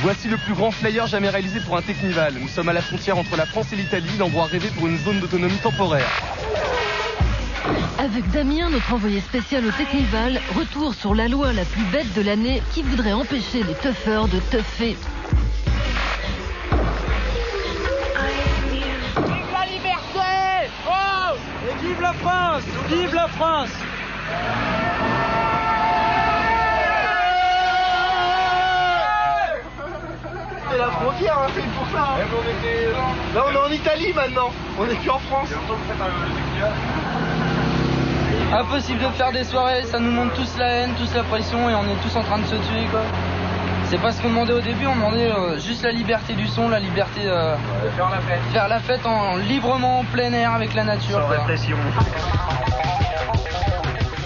Voici le plus grand flyer jamais réalisé pour un Technival. Nous sommes à la frontière entre la France et l'Italie, l'endroit rêvé pour une zone d'autonomie temporaire. Avec Damien, notre envoyé spécial au Technival, retour sur la loi la plus bête de l'année qui voudrait empêcher les tuffeurs de tuffer. Vive la liberté! Oh! Et vive la France! Vive la France! C'est la frontière, hein, c'est pour ça. Hein. Là, on est en Italie maintenant. On est plus en France. Impossible de faire des soirées, ça nous montre tous la haine, tous la pression et on est tous en train de se tuer quoi. C'est pas ce qu'on demandait au début, on demandait juste la liberté du son, la liberté de faire la fête librement en plein air avec la nature. Sans répression.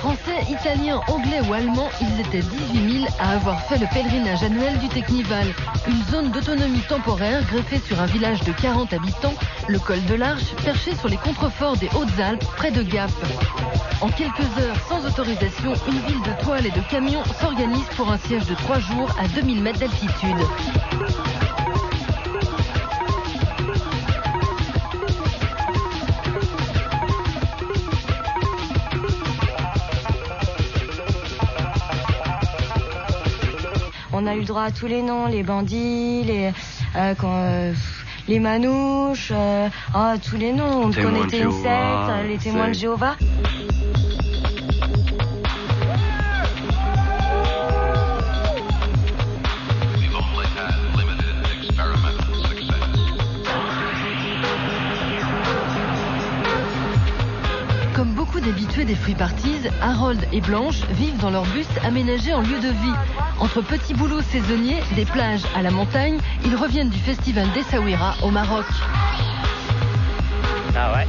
Français, Italiens, Anglais ou Allemands, ils étaient 18 000 à avoir fait le pèlerinage annuel du Technival. Une zone d'autonomie temporaire greffée sur un village de 40 habitants, le col de l'Arche, perché sur les contreforts des Hautes-Alpes, près de Gap. En quelques heures, sans autorisation, une ville de toiles et de camions s'organise pour un siège de 3 jours à 2000 mètres d'altitude. On a eu le droit à tous les noms, les bandits, les manouches, tous les noms. On connaissait une secte, les témoins de Jéhovah. Comme beaucoup d'habitués des free parties, Harold et Blanche vivent dans leur bus aménagé en lieu de vie. Entre petits boulots saisonniers, des plages à la montagne, ils reviennent du festival d'Essaouira au Maroc. Ah ouais.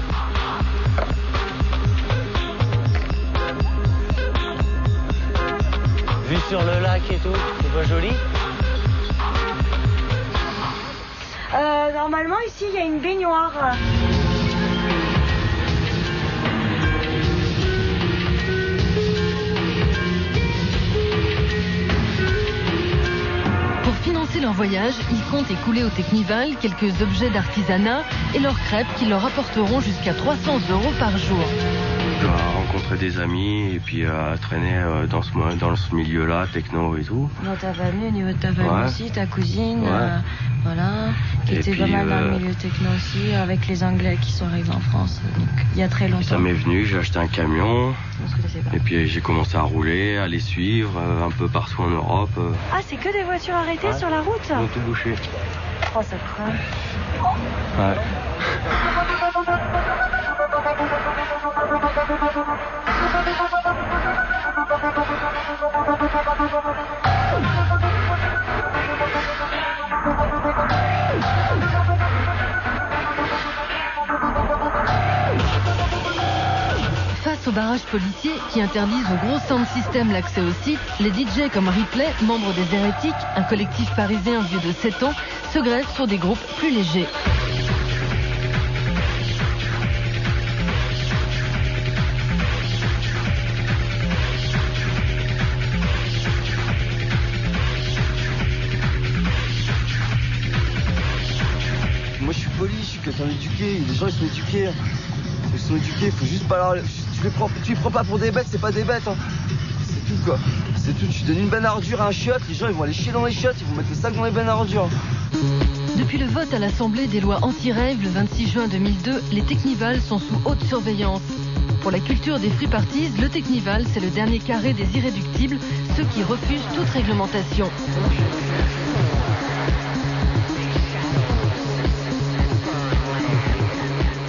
Vue sur le lac et tout, c'est pas joli? Normalement ici il y a une baignoire. Pour financer leur voyage, ils comptent écouler au Technival quelques objets d'artisanat et leurs crêpes qui leur apporteront jusqu'à 300 € par jour. Rencontrer des amis et puis traîner dans ce milieu-là, techno et tout. Dans ta famille, au niveau de ta famille aussi, ta cousine, voilà, qui était pas mal dans le milieu techno aussi, avec les Anglais qui sont arrivés en France, donc il y a très longtemps. Ça m'est venu, j'ai acheté un camion, et puis j'ai commencé à rouler, à les suivre un peu partout en Europe. Ah, c'est que des voitures arrêtées sur la route? Ils ont tout bouché. Oh, ça craint. Ouais. Face aux barrages policiers qui interdisent au gros sound system l'accès au site, les DJ comme Ripley, membres des Hérétiques, un collectif parisien vieux de 7 ans, se greffent sur des groupes plus légers. Moi je suis poli, je suis quelqu'un d'éduqué. Les gens ils sont éduqués. Ils sont éduqués, faut juste pas leur... Tu les prends pas pour des bêtes, c'est pas des bêtes. Hein. C'est tout quoi. C'est tout. Tu donnes une benne à ordures à un chiotte, les gens ils vont aller chier dans les chiottes, ils vont mettre le sac dans les bennes à ordures. Depuis le vote à l'Assemblée des lois anti-rave le 26 juin 2002, les Technivals sont sous haute surveillance. Pour la culture des free parties, le Technival, c'est le dernier carré des irréductibles, ceux qui refusent toute réglementation.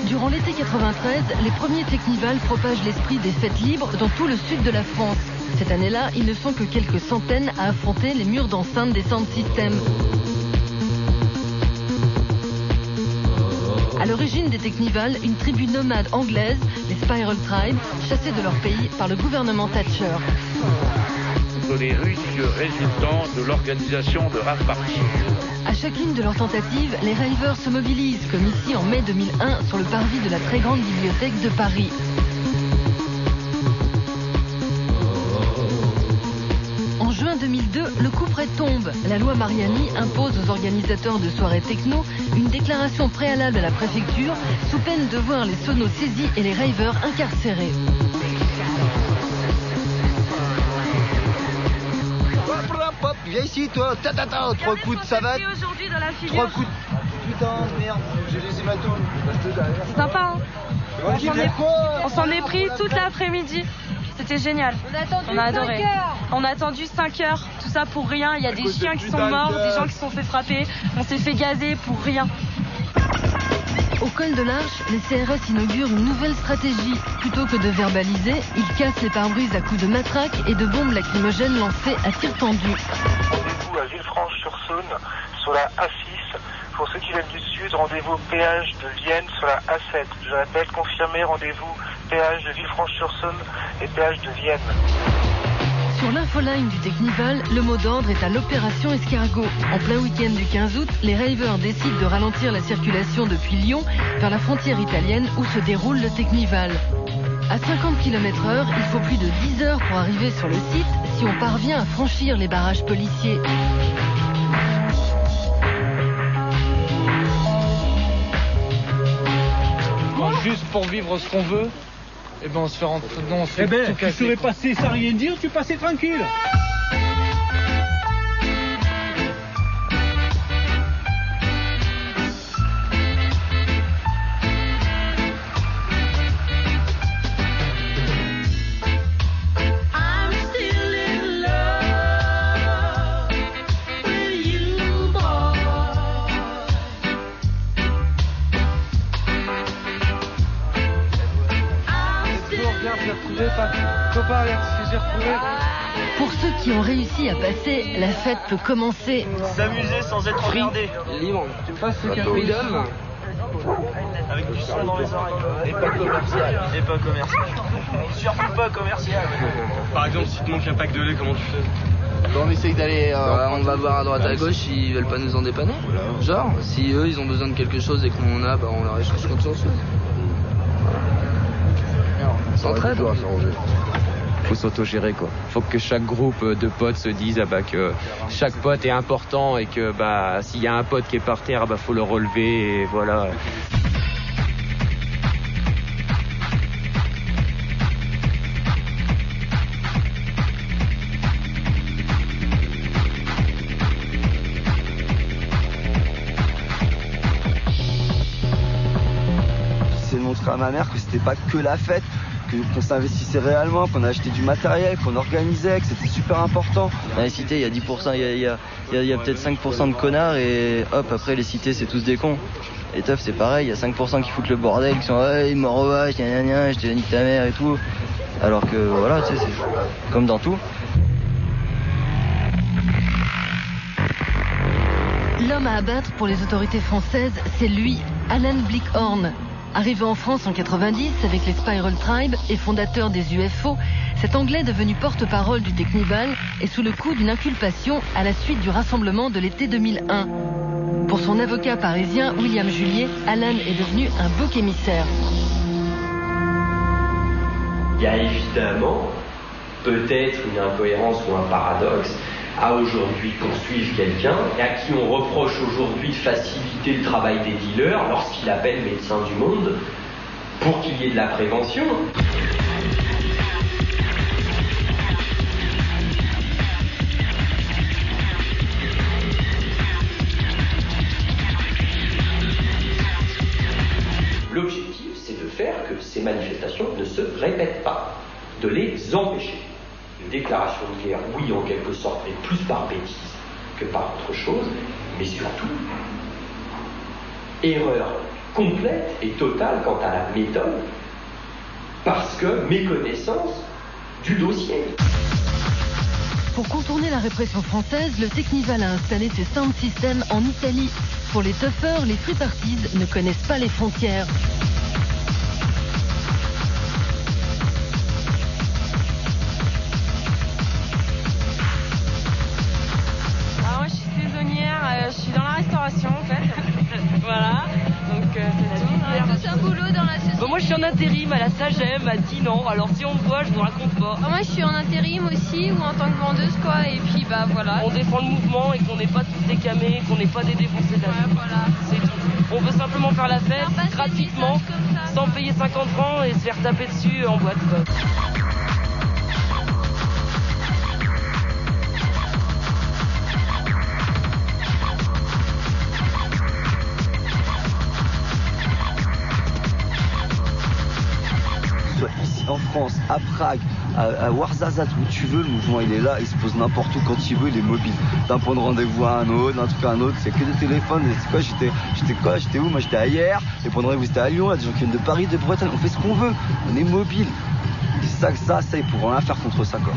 Durant l'été 93, les premiers Technivals propagent l'esprit des fêtes libres dans tout le sud de la France. Cette année-là, ils ne sont que quelques centaines à affronter les murs d'enceinte des sound systems. À l'origine des Technivals, une tribu nomade anglaise, les Spiral Tribe, chassée de leur pays par le gouvernement Thatcher. Les risques résultant de l'organisation de rave parties. À chacune de leurs tentatives, les ravers se mobilisent, comme ici en mai 2001 sur le parvis de la très grande bibliothèque de Paris. En juin 2000, 2002, le coup près tombe. La loi Mariani impose aux organisateurs de soirées techno une déclaration préalable à la préfecture sous peine de voir les sonos saisis et les ravers incarcérés. Hop, viens ici toi, trois coups de savate. Aujourd'hui dans la figure. 3 coups de... Putain, merde, j'ai laissé ma tourne. C'est sympa, hein. On s'en est pris toute l'après-midi. C'était génial. On a adoré. On a attendu 5 heures. Tout ça pour rien. Il y a des chiens qui sont morts, des gens qui se sont fait frapper. On s'est fait gazer pour rien. Au col de l'Arche, les CRS inaugurent une nouvelle stratégie. Plutôt que de verbaliser, ils cassent les pare-brises à coups de matraque et de bombes lacrymogènes lancées à tir tendu. Rendez-vous à Villefranche-sur-Saône sur la A6. Pour ceux qui viennent du sud, rendez-vous au péage de Vienne sur la A7. Je répète, confirmé, rendez-vous péage de Villefranche-sur-Saône et péage de Vienne. Sur l'infoline du Technival, le mot d'ordre est à l'opération Escargot. En plein week-end du 15 août, les ravers décident de ralentir la circulation depuis Lyon vers la frontière italienne où se déroule le Technival. À 50 km/h, il faut plus de 10 heures pour arriver sur le site si on parvient à franchir les barrages policiers. Juste pour vivre ce qu'on veut, et ben on se fait rentrer. Non, on se fait tout casser. Tu serais passé sans rien dire, tu passais tranquille. Pour ceux qui ont réussi à passer, la fête peut commencer. S'amuser sans être regardé. Libre. Tu passes le freedom. Avec du son dans les oreilles. Et pas commercial. Et pas commercial. Surtout pas commercial. Par exemple, si tu te manques un pack de lait, comment tu fais? On essaye d'aller... on va voir à droite à gauche s'ils veulent pas nous en dépanner. Genre, si eux ils ont besoin de quelque chose et que nous on a, bah on leur échange quelque chose. S'entraide. Faut s'autogérer quoi. Faut que chaque groupe de potes se dise que chaque pote est important et que s'il y a un pote qui est par terre, faut le relever et voilà. J'essaie de montrer à ma mère que c'était pas que la fête, qu'on s'investissait réellement, qu'on a acheté du matériel, qu'on organisait, que c'était super important. Dans les cités, il y a 10%, il y a peut-être 5% de connards et hop, après les cités, c'est tous des cons. Les teufs, c'est pareil, il y a 5% qui foutent le bordel, qui sont « Ouais, mort au vache, je te nique ta mère et tout ». Alors que voilà, tu sais, c'est comme dans tout. L'homme à abattre pour les autorités françaises, c'est lui, Alan Blickhorn. Arrivé en France en 90 avec les Spiral Tribe et fondateur des UFO, cet Anglais devenu porte-parole du Technival est sous le coup d'une inculpation à la suite du rassemblement de l'été 2001. Pour son avocat parisien, William Julier, Alan est devenu un bouc émissaire. Il y a évidemment peut-être une incohérence ou un paradoxe à aujourd'hui poursuivre quelqu'un et à qui on reproche aujourd'hui de faciliter le travail des dealers lorsqu'il appelle Médecins du Monde pour qu'il y ait de la prévention. L'objectif, c'est de faire que ces manifestations ne se répètent pas, de les empêcher. Une déclaration de guerre, oui, en quelque sorte, mais plus par bêtise que par autre chose, mais surtout, erreur complète et totale quant à la méthode, parce que méconnaissance du dossier. Pour contourner la répression française, le Technival a installé ses sound systems en Italie. Pour les toughers, les free parties ne connaissent pas les frontières. Je suis dans la restauration en fait. Voilà, donc c'est tout. un boulot dans la société? Moi je suis en intérim à la Sagem à Dinan, alors si on me voit je vous raconte pas. Moi je suis en intérim aussi ou en tant que vendeuse quoi, et puis bah voilà. On défend le mouvement et qu'on n'est pas tous des camés, qu'on n'est pas des défoncés d'avis. Voilà. C'est tout. On veut simplement faire la fête gratuitement, sans payer 50 francs et se faire taper dessus en boîte quoi. Ici en France, à Prague, à Ouarzazate, où tu veux, le mouvement il est là, il se pose n'importe où quand il veut, il est mobile. D'un point de rendez-vous à un autre, d'un truc à un autre, c'est que des téléphones. Et c'est quoi, j'étais où? Moi j'étais à hier, les points de rendez-vous c'était à Lyon, il y a des gens qui viennent de Paris, de Bretagne, on fait ce qu'on veut, on est mobile. Et ça, ils pourront rien faire contre ça quoi.